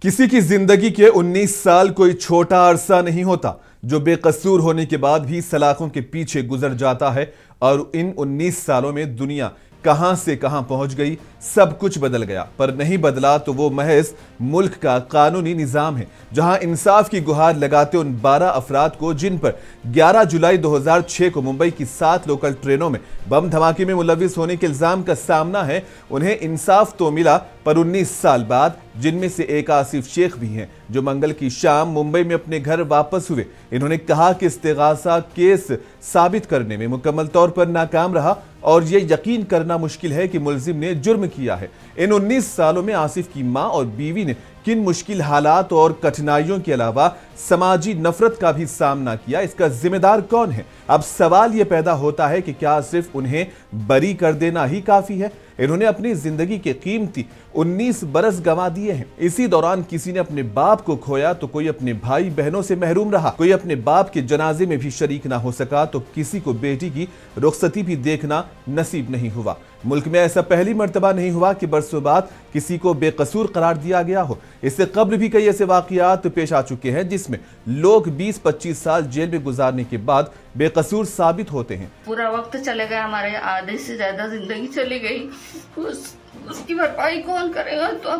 किसी की जिंदगी के 19 साल कोई छोटा अरसा नहीं होता, जो बेकसूर होने के बाद भी सलाखों के पीछे गुजर जाता है। और इन 19 सालों में दुनिया कहां से कहां पहुंच गई, सब कुछ बदल गया। पर नहीं बदला तो वो महज मुल्क का कानूनी निज़ाम है, जहां इंसाफ की गुहार लगाते उन 12 अफराद को, जिन पर 11 जुलाई 2006 को मुंबई की 7 लोकल ट्रेनों में बम धमाके में मुलविस होने के इल्जाम का सामना है। उन्हें इंसाफ तो मिला, पर 19 साल बाद, जिनमें से एक आसिफ शेख भी हैं, जो मंगल की शाम मुंबई में अपने घर वापस हुए। इन्होंने कहा कि इस्तेगासा केस साबित करने में मुकम्मल तौर पर नाकाम रहा और यह यकीन करना मुश्किल है कि मुल्जिम ने जुर्म किया है। इन 19 सालों में आसिफ की मां और बीवी ने किन मुश्किल हालात और कठिनाइयों के अलावा समाजी नफरत का भी सामना किया, इसका जिम्मेदार कौन है? अब सवाल यह पैदा होता है कि क्या सिर्फ उन्हें बरी कर देना ही काफी है? इन्होंने अपनी जिंदगी के कीमती 19 बरस गंवा दिए हैं। इसी दौरान किसी ने अपने बाप को खोया तो कोई अपने भाई बहनों से महरूम रहा, कोई अपने बाप के जनाजे में भी शरीक ना हो सका, तो किसी को बेटी की रुखसती भी देखना नसीब नहीं हुआ। मुल्क में ऐसा पहली मर्तबा नहीं हुआ कि बरसों बाद किसी को बेकसूर करार दिया गया हो। इससे कब्ल भी कई ऐसे वाकयात पेश आ चुके हैं जिसमें लोग 20-25 साल जेल में गुजारने के बाद बेकसूर साबित होते हैं। पूरा वक्त चले गया, हमारे आधे से ज्यादा जिंदगी चली गई, उसकी भरपाई कौन करेगा? तो